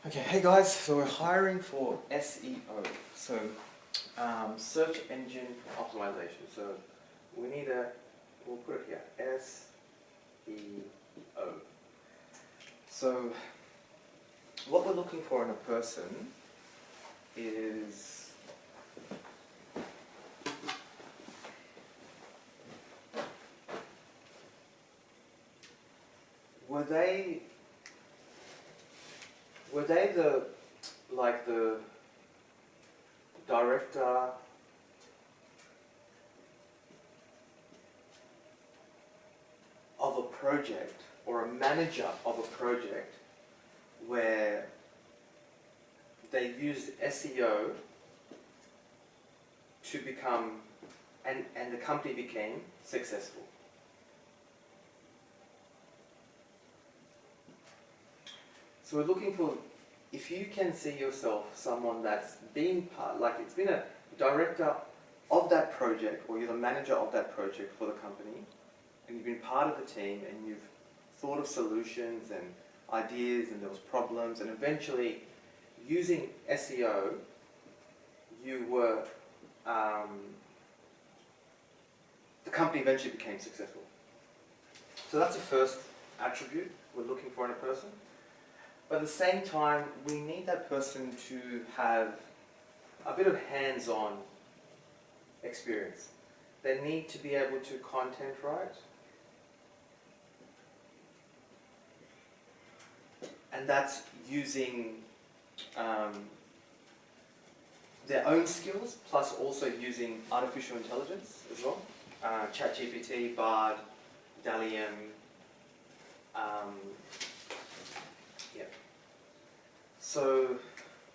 Okay, hey guys, so we're hiring for SEO, so search engine optimization. So we need we'll put it here, SEO. So what we're looking for in a person is were they the director of a project or a manager of a project where they used SEO to become and the company became successful? So we're looking for, if you can see yourself someone that's been part, like it's been a director of that project, or you're the manager of that project for the company, and you've been part of the team, and you've thought of solutions and ideas, and there was problems, and eventually, using SEO, you were, the company eventually became successful. So that's the first attribute we're looking for in a person. But at the same time, we need that person to have a bit of hands-on experience. They need to be able to content write. And that's using their own skills, plus also using artificial intelligence as well. ChatGPT, Bard, Dalium, yeah. So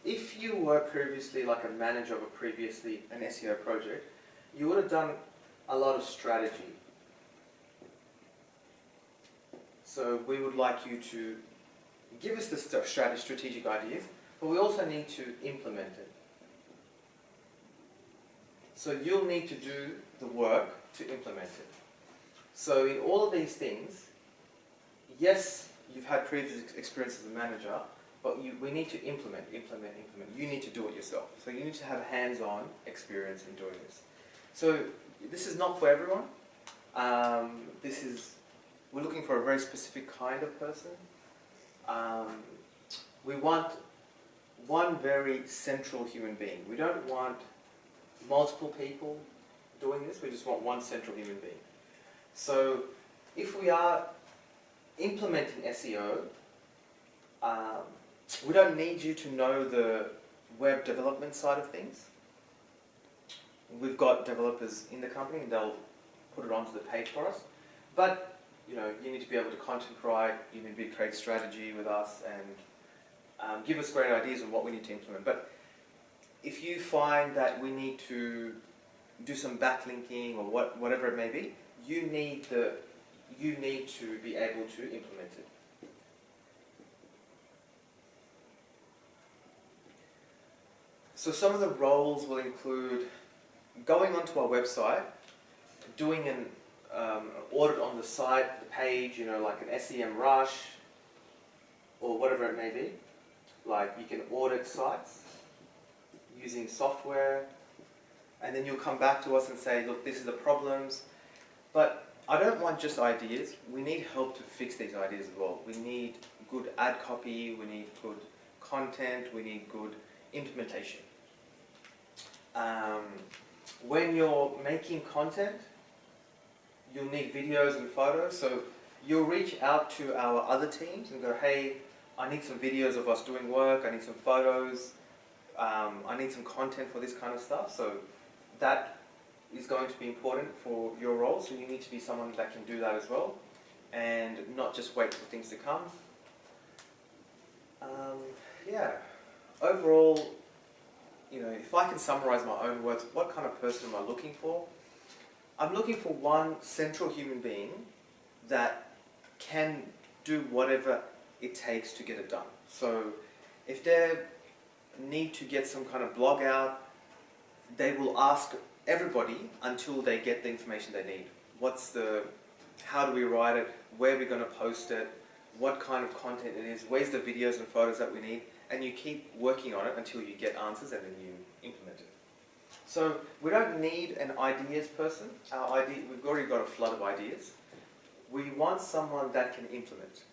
if you were previously like a manager of an SEO project, you would have done a lot of strategy. So we would like you to give us the strategic ideas, but we also need to implement it. So you'll need to do the work to implement it. So in all of these things, yes, you've had previous experience as a manager, but we need to implement. You need to do it yourself. So you need to have hands-on experience in doing this. So this is not for everyone. We're looking for a very specific kind of person. We want one very central human being. We don't want multiple people doing this. We just want one central human being. So if we are implementing SEO, we don't need you to know the web development side of things. We've got developers in the company and they'll put it onto the page for us. But you need to be able to content write, you need to be able to create strategy with us and give us great ideas on what we need to implement. But if you find that we need to do some backlinking or whatever it may be, you need to be able to implement it. So some of the roles will include going onto our website, doing an audit on the site, the page, like an SEM rush, or whatever it may be. Like you can audit sites using software, and then you'll come back to us and say, look, this is the problems. But I don't want just ideas. We need help to fix these ideas as well. We need good ad copy, we need good content, we need good implementation. When you're making content, you'll need videos and photos. So you'll reach out to our other teams and go, hey, I need some videos of us doing work, I need some photos, I need some content for this kind of stuff. So that is going to be important for your role. So you need to be someone that can do that as well and not just wait for things to come. Yeah, overall, if I can summarize my own words, what kind of person am I looking for? I'm looking for one central human being that can do whatever it takes to get it done. So if they need to get some kind of blog out, they will ask everybody until they get the information they need. How do we write it? Where are we going to post it? what kind of content it is, where's the videos and photos that we need, and you keep working on it until you get answers and then you implement it. So we don't need an ideas person. We've already got a flood of ideas. We want someone that can implement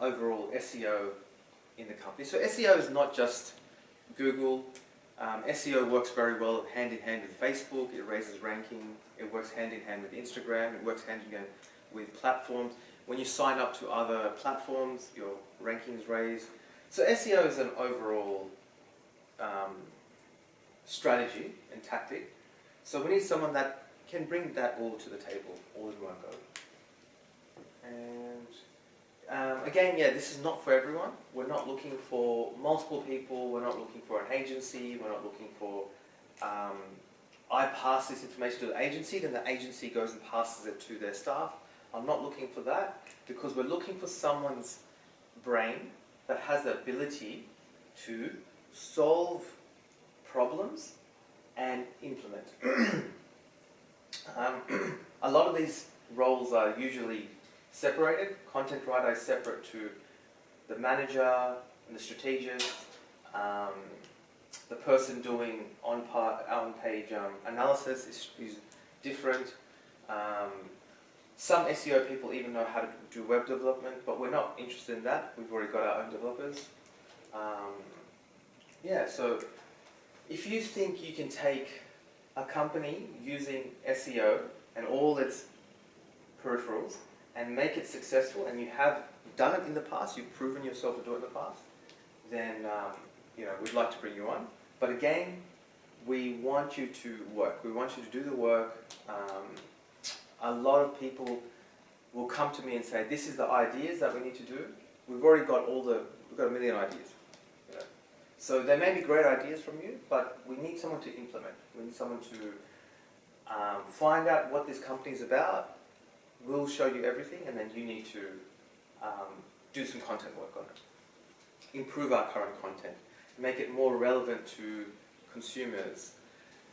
overall SEO in the company. So SEO is not just Google. SEO works very well hand in hand with Facebook. It raises ranking. It works hand in hand with Instagram. It works hand in hand with platforms. When you sign up to other platforms, your rankings raise. So SEO is an overall strategy and tactic. So we need someone that can bring that all to the table, all in one go. And again, yeah, this is not for everyone. We're not looking for multiple people. We're not looking for an agency. We're not looking for, I pass this information to the agency, then the agency goes and passes it to their staff. I'm not looking for that, because we're looking for someone's brain that has the ability to solve problems and implement. A lot of these roles are usually separated. Content writer is separate to the manager and the strategist. The person doing on-page analysis is different. Some SEO people even know how to do web development, but we're not interested in that. We've already got our own developers. Yeah, so if you think you can take a company using SEO and all its peripherals and make it successful, and you have done it in the past, you've proven yourself to do it in the past, then we'd like to bring you on. But again, we want you to work. We want you to do the work. A lot of people will come to me and say, this is the ideas that we need to do. We've already got we've got a million ideas. So there may be great ideas from you, but we need someone to implement. We need someone to find out what this company is about. We'll show you everything, and then you need to do some content work on it. Improve our current content. Make it more relevant to consumers.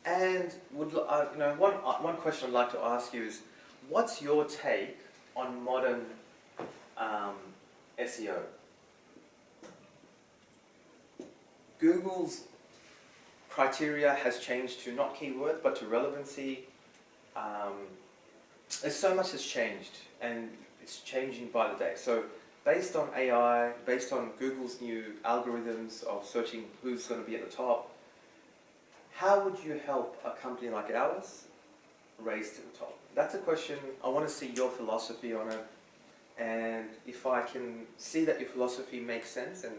And one question I'd like to ask you is, what's your take on modern SEO? Google's criteria has changed to not keywords, but to relevancy. There's so much has changed, and it's changing by the day. So based on AI, based on Google's new algorithms of searching who's going to be at the top, how would you help a company like ours raise to the top? That's a question. I want to see your philosophy on it, and if I can see that your philosophy makes sense, and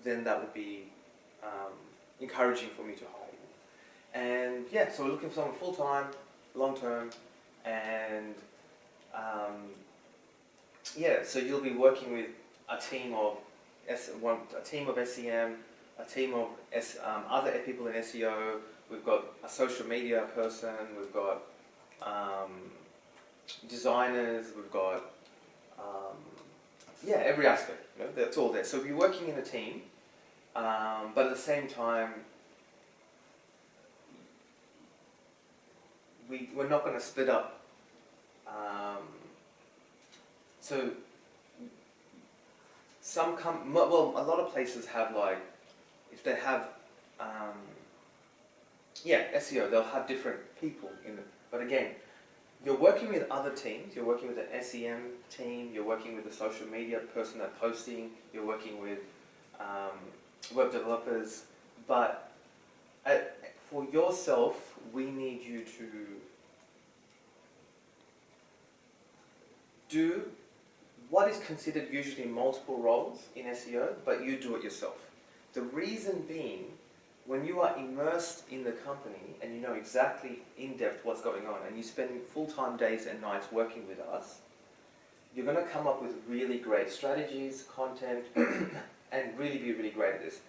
then that would be encouraging for me to hire you. And yeah, so we're looking for someone full-time, long-term, and so you'll be working with a team of SEM, a team of other people in SEO. We've got a social media person. We've got designers. We've got every aspect. That's all there. So we'll be working in a team, but at the same time, we're not going to split up. So a lot of places have, like, if they have SEO, they'll have different people in it. But again, you're working with other teams. You're working with an SEM team. You're working with a social media person that's posting. You're working with web developers. But for yourself, we need you to do what is considered usually multiple roles in SEO, but you do it yourself. The reason being, when you are immersed in the company and you know exactly in depth what's going on, and you spend full-time days and nights working with us, you're going to come up with really great strategies, content, and really be really great at this.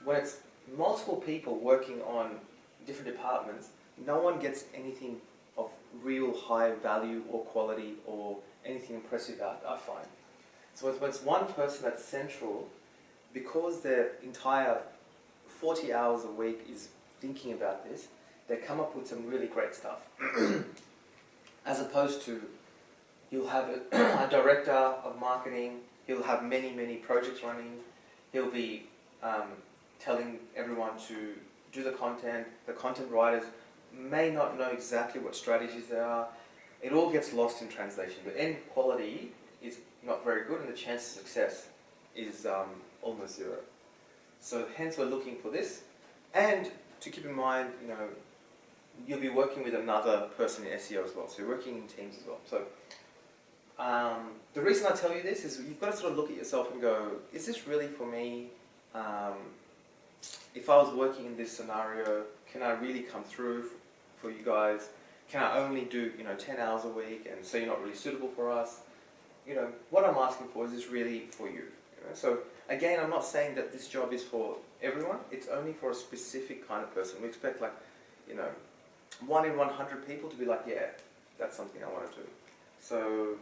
When it's multiple people working on different departments, no one gets anything of real high value or quality or anything impressive out, I find. So when it's one person that's central, because their entire 40 hours a week is thinking about this, they come up with some really great stuff. As opposed to You'll have a director of marketing. He'll have many projects running. He'll be telling everyone to do the content. The content writers may not know exactly what strategies there are. It all gets lost in translation. The end quality is not very good, and the chance of success is almost zero. So hence we're looking for this. And to keep in mind, you'll be working with another person in SEO as well. So you're working in teams as well. So the reason I tell you this is you've got to sort of look at yourself and go, is this really for me? If I was working in this scenario, can I really come through for you guys? Can I only do 10 hours a week, and so you're not really suitable for us? What I'm asking for, is this really for you? So again, I'm not saying that this job is for everyone. It's only for a specific kind of person. We expect 1 in 100 people to be like, yeah, that's something I want to do. So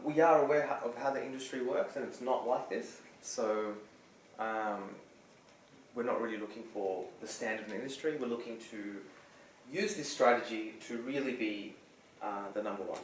we are aware of how the industry works, and it's not like this. So we're not really looking for the standard in the industry. We're looking to use this strategy to really be the number one.